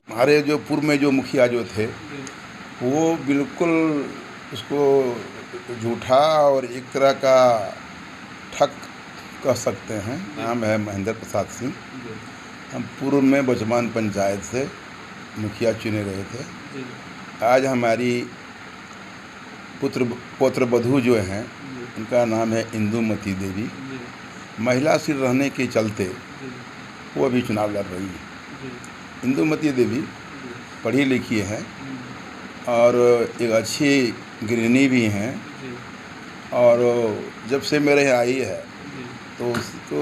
हमारे जो पूर्व में जो मुखिया जो थे वो बिल्कुल उसको झूठा और एक तरह का ठग कह सकते हैं। नाम है महेंद्र प्रसाद सिंह। हम पूर्व में बचमान पंचायत से मुखिया चुने रहे थे। आज हमारी पुत्र वधू जो हैं उनका नाम है इंदुमती देवी। महिला सिर रहने के चलते वो अभी चुनाव लड़ रही है। इंदुमती देवी पढ़ी लिखी हैं और एक अच्छी गृहिणी भी हैं और जब से मेरे यहाँ आई है तो उसको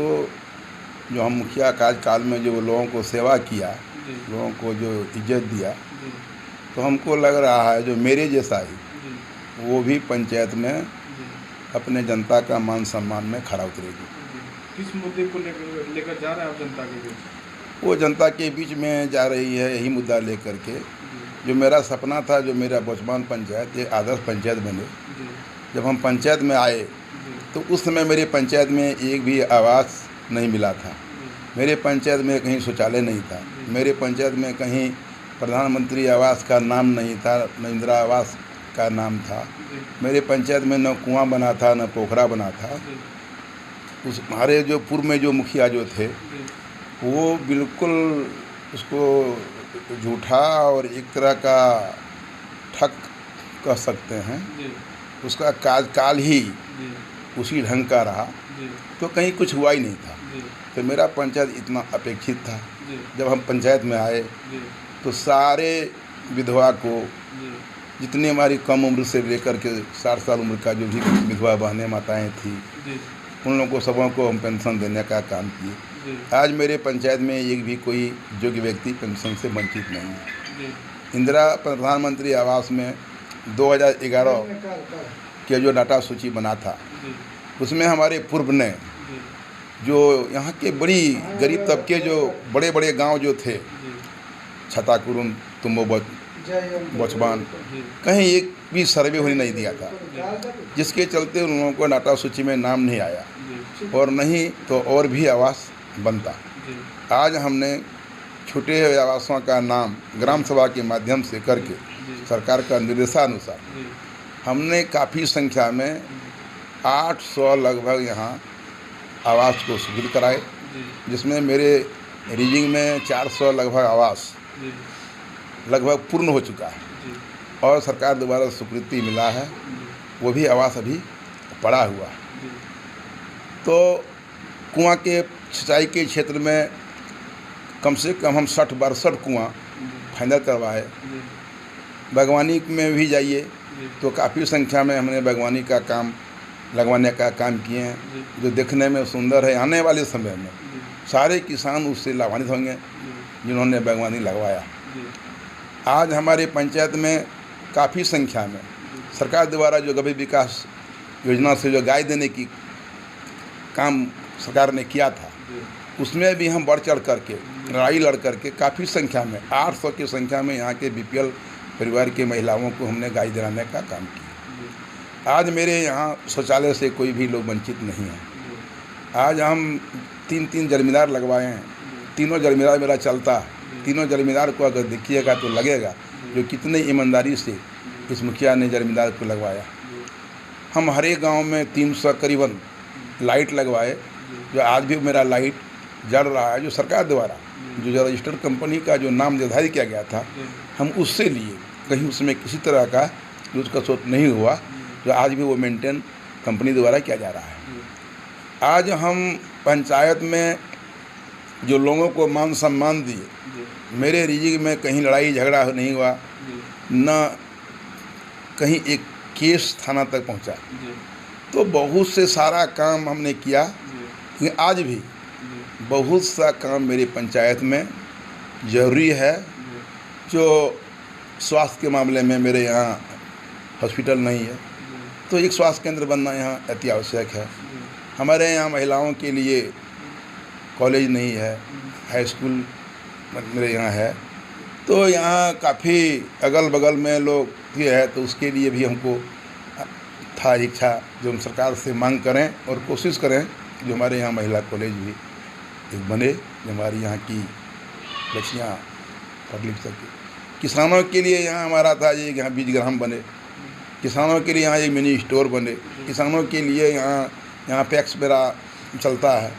जो हम मुखिया कार्यकाल में जो लोगों को सेवा किया, लोगों को जो इज्जत दिया, तो हमको लग रहा है जो मेरे जैसा ही वो भी पंचायत में अपने जनता का मान सम्मान में खरा उतरेगी। किस मुद्दे को लेकर जा रहे हैं आप जनता के बीच? वो जनता के बीच में जा रही है यही मुद्दा लेकर के। जो मेरा सपना था, जो मेरा बचमान पंचायत एक आदर्श पंचायत बने। जब हम पंचायत में आए तो उस समय मेरे पंचायत में एक भी आवास नहीं मिला था। मेरे पंचायत में कहीं शौचालय नहीं था। मेरे पंचायत में कहीं प्रधानमंत्री आवास का नाम नहीं था, न इंदिरा आवास का नाम था। मेरे पंचायत में न कुआं बना था, न पोखरा बना था। उस हमारे जो पूर्व में जो मुखिया जो थे वो बिल्कुल उसको झूठा और एक तरह का ठग कह सकते हैं। उसका कार्यकाल ही उसी ढंग का रहा तो कहीं कुछ हुआ ही नहीं था। तो मेरा पंचायत इतना अपेक्षित था। जब हम पंचायत में आए तो सारे विधवा को, जितनी हमारी कम उम्र से लेकर के 60 साल उम्र का जो भी विधवा बहनें माताएं थी, उन लोगों को सबों को हम पेंशन देने का काम किए। आज मेरे पंचायत में एक भी कोई योग्य व्यक्ति पेंशन से वंचित नहीं है। इंदिरा प्रधानमंत्री आवास में 2011 के जो डाटा सूची बना था उसमें हमारे पूर्व ने जो यहाँ के बड़ी गरीब तबके जो बड़े बड़े गांव जो थे, छताकुरुन, तुम्बो, बचमान, कहीं एक भी सर्वे होने नहीं दिया था, जिसके चलते उन लोगों को डाटा सूची में नाम नहीं आया और नहीं तो और भी आवास बनता। आज हमने छोटे आवासों का नाम ग्राम सभा के माध्यम से करके सरकार का निर्देशानुसार हमने काफ़ी संख्या में 800 लगभग यहाँ आवास को स्वीकृत कराए, जिसमें मेरे रीजिंग में 400 लगभग आवास लगभग पूर्ण हो चुका है और सरकार द्वारा स्वीकृति मिला है। वो भी आवास अभी पड़ा हुआ है। तो कुआं के सिंचाई के क्षेत्र में कम से कम हम 60-62 कुआं फाइनल करवाए। बागवानी में भी जाइए तो काफ़ी संख्या में हमने बागवानी का काम लगवाने का काम किए हैं, जो देखने में सुंदर है। आने वाले समय में सारे किसान उससे लाभान्वित होंगे जिन्होंने बागवानी लगवाया। आज हमारे पंचायत में काफ़ी संख्या में सरकार द्वारा जो गरीब विकास योजना से जो गाय देने की काम सरकार ने किया था, उसमें भी हम बढ़ चढ़ करके लड़ाई लड़ करके काफ़ी संख्या में 800 की संख्या में यहाँ के बीपीएल परिवार के महिलाओं को हमने गाय दिलाने का काम किया। आज मेरे यहाँ शौचालय से कोई भी लोग वंचित नहीं है। आज हम 3 जमींदार लगवाए हैं। तीनों जमींदार मेरा चलता। तीनों जमींदार को अगर देखिएगा तो लगेगा जो कितने ईमानदारी से इस मुखिया ने जमींदार को लगवाया। हम हर एक गाँव में 300 करीबन लाइट लगवाए, जो आज भी मेरा लाइट जल रहा है। जो सरकार द्वारा जो रजिस्टर्ड कंपनी का जो नाम निर्धारित किया गया था, हम उससे लिए, कहीं उसमें किसी तरह का यूज का सोच नहीं हुआ, जो आज भी वो मेंटेन कंपनी द्वारा किया जा रहा है। आज हम पंचायत में जो लोगों को मान सम्मान दिए, मेरे रीजिंग में कहीं लड़ाई झगड़ा नहीं हुआ, न कहीं एक केस थाना तक पहुंचा। तो बहुत से सारा काम हमने किया। आज भी बहुत सा काम मेरी पंचायत में ज़रूरी है। जो स्वास्थ्य के मामले में मेरे यहाँ हॉस्पिटल नहीं है, तो एक स्वास्थ्य केंद्र बनना यहाँ अति आवश्यक है। हमारे यहाँ महिलाओं के लिए कॉलेज नहीं है, हाई स्कूल मेरे यहाँ है। तो यहाँ काफ़ी अगल बगल में लोग ये है, तो उसके लिए भी हमको था इच्छा जो हम सरकार से मांग करें और कोशिश करें जो हमारे यहाँ महिला कॉलेज भी एक बने, जो हमारी यहाँ की बच्चियाँ पढ़ लिख सके। किसानों के लिए यहाँ हमारा था ये यहाँ बीज ग्राम बने, किसानों के लिए यहाँ एक मिनी स्टोर बने, किसानों के लिए यहाँ पैक्स वगैरह चलता है।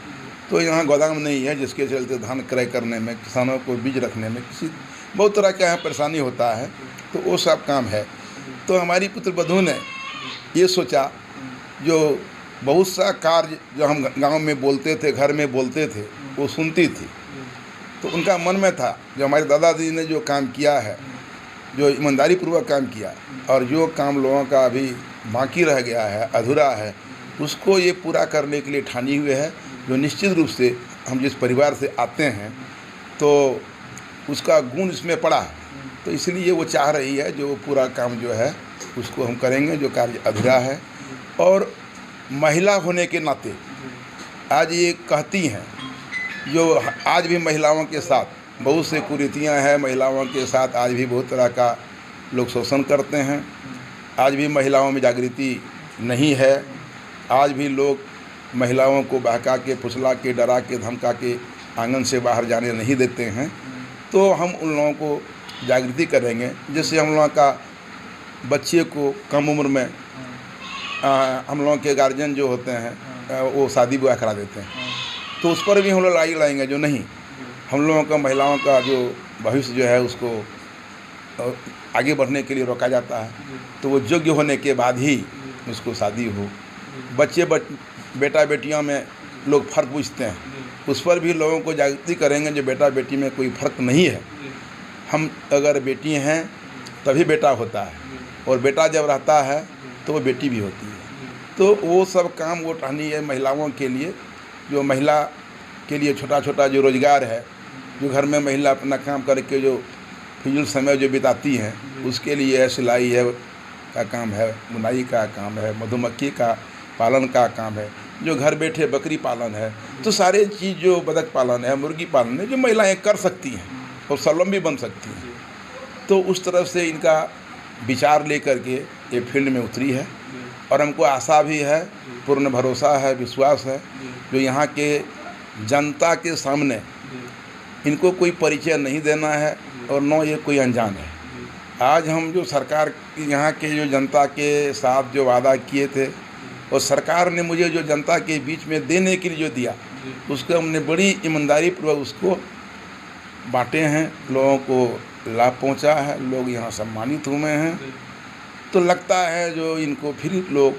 तो यहाँ गोदाम नहीं है जिसके चलते धान क्रय करने में, किसानों को बीज रखने में किसी बहुत तरह का यहाँ परेशानी होता है, तो वो सब काम है। तो हमारी पुत्रवधू ने ये सोचा, जो बहुत सा कार्य जो हम गांव में बोलते थे, घर में बोलते थे, वो सुनती थी। तो उनका मन में था जो हमारे दादाजी ने जो काम किया है, जो ईमानदारी पूर्वक काम किया, और जो काम लोगों का अभी बाकी रह गया है, अधूरा है, उसको ये पूरा करने के लिए ठानी हुए है। जो निश्चित रूप से हम जिस परिवार से आते हैं तो उसका गुण इसमें पड़ा है, तो इसलिए वो चाह रही है जो पूरा काम जो है उसको हम करेंगे, जो कार्य अधूरा है। और महिला होने के नाते आज ये कहती हैं, जो आज भी महिलाओं के साथ बहुत से कुरीतियाँ हैं, महिलाओं के साथ आज भी बहुत तरह का लोग शोषण करते हैं, आज भी महिलाओं में जागृति नहीं है, आज भी लोग महिलाओं को बहका के, फुसला के, डरा के, धमका के आंगन से बाहर जाने नहीं देते हैं। तो हम उन लोगों को जागृति करेंगे, जिससे हम लोगों का बच्चे को कम उम्र में हम लोगों के गार्जियन जो होते हैं वो शादी ब्याह करा देते हैं, तो उस पर भी हम लोग लड़ाई लाएंगे। जो नहीं, हम लोगों का महिलाओं का जो भविष्य जो है उसको आगे बढ़ने के लिए रोका जाता है, तो वो योग्य होने के बाद ही उसको शादी हो। बच्चे बेटा बेटियों में लोग फ़र्क पूछते हैं, उस पर भी लोगों को जागृति करेंगे जो बेटा बेटी में कोई फ़र्क नहीं है। हम अगर बेटी हैं तभी बेटा होता है, और बेटा जब रहता है तो वो बेटी भी होती है। तो वो सब काम वो टहनी है महिलाओं के लिए, जो महिला के लिए छोटा छोटा जो रोज़गार है, जो घर में महिला अपना काम करके जो फिजूल समय जो बिताती हैं, उसके लिए है सिलाई है का काम है, बुनाई का काम है, मधुमक्खी का पालन का काम है, जो घर बैठे बकरी पालन है, तो सारे चीज़ जो बतख पालन है, मुर्गी पालन है, जो महिलाएं कर सकती हैं और स्वावलंबी बन सकती हैं। तो उस तरफ से इनका विचार लेकर के ये फील्ड में उतरी है, और हमको आशा भी है, पूर्ण भरोसा है, विश्वास है, जो यहाँ के जनता के सामने इनको कोई परिचय नहीं देना है और न ये कोई अनजान है। आज हम जो सरकार यहाँ के जो जनता के साथ जो वादा किए थे, और सरकार ने मुझे जो जनता के बीच में देने के लिए जो दिया, उसको हमने बड़ी ईमानदारी पूर्वक उसको बांटे हैं, लोगों को लाभ पहुँचा है, लोग यहाँ सम्मानित हुए हैं। तो लगता है जो इनको फिर लोग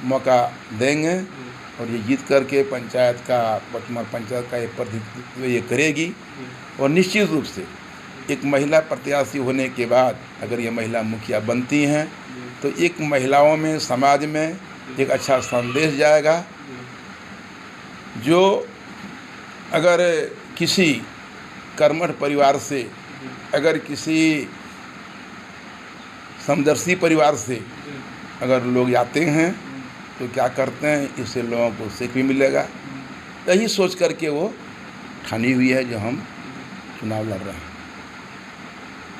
मौका देंगे और ये जीत करके पंचायत का, वर्तमान पंचायत का ये प्रतिनिधित्व ये करेगी। और निश्चित रूप से एक महिला प्रत्याशी होने के बाद अगर ये महिला मुखिया बनती हैं तो एक महिलाओं में, समाज में एक अच्छा संदेश जाएगा। जो अगर किसी कर्मठ परिवार से, अगर किसी समदर्शी परिवार से अगर लोग जाते हैं तो क्या करते हैं, इससे लोगों को सीख भी मिलेगा। यही सोच करके वो ठानी हुई है जो हम चुनाव लड़ रहे हैं।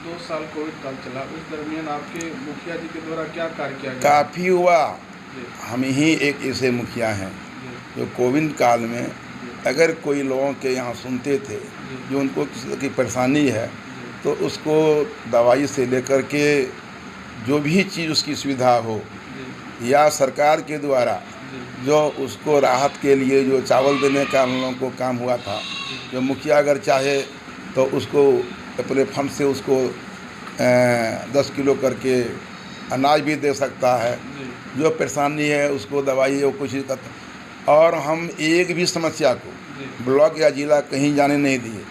2 साल कोविड काल चला, उस दरमियान आपके मुखिया जी के द्वारा क्या कार्य किया गया? काफ़ी हुआ। हम ही एक ऐसे मुखिया हैं जो कोविड काल में अगर कोई लोगों के यहाँ सुनते थे जो उनको किसी तरह की परेशानी है, तो उसको दवाई से लेकर के जो भी चीज़ उसकी सुविधा हो, या सरकार के द्वारा जो उसको राहत के लिए जो चावल देने का हम लोगों को काम हुआ था, जो मुखिया अगर चाहे तो उसको अपने फंड से उसको 10 किलो करके अनाज भी दे सकता है, जो परेशानी है उसको दवाई और कुछ करता। और हम एक भी समस्या को ब्लॉक या जिला कहीं जाने नहीं दिए,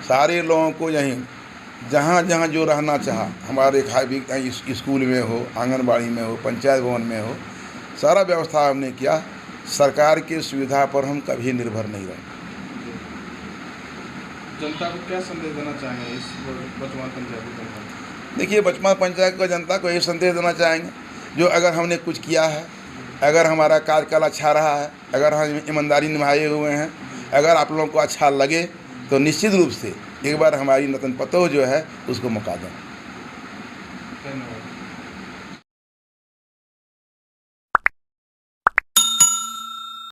सारे लोगों को यहीं जहाँ जहाँ जो रहना चाहा, हमारे खाई स्कूल में हो, आंगनबाड़ी में हो, पंचायत भवन में हो, सारा व्यवस्था हमने किया। सरकार की सुविधा पर हम कभी निर्भर नहीं रहे। जनता को क्या संदेश देना चाहेंगे इस वर्तमान पंचायत की जनता को? देखिए, वर्तमान पंचायत को जनता को यही संदेश देना चाहेंगे, जो अगर हमने कुछ किया है, अगर हमारा कार्यकाल अच्छा रहा है, अगर हम ईमानदारी निभाए हुए हैं, अगर आप लोगों को अच्छा लगे तो निश्चित रूप से एक बार हमारी नतन पतो जो है उसको मौका दें। धन्यवाद।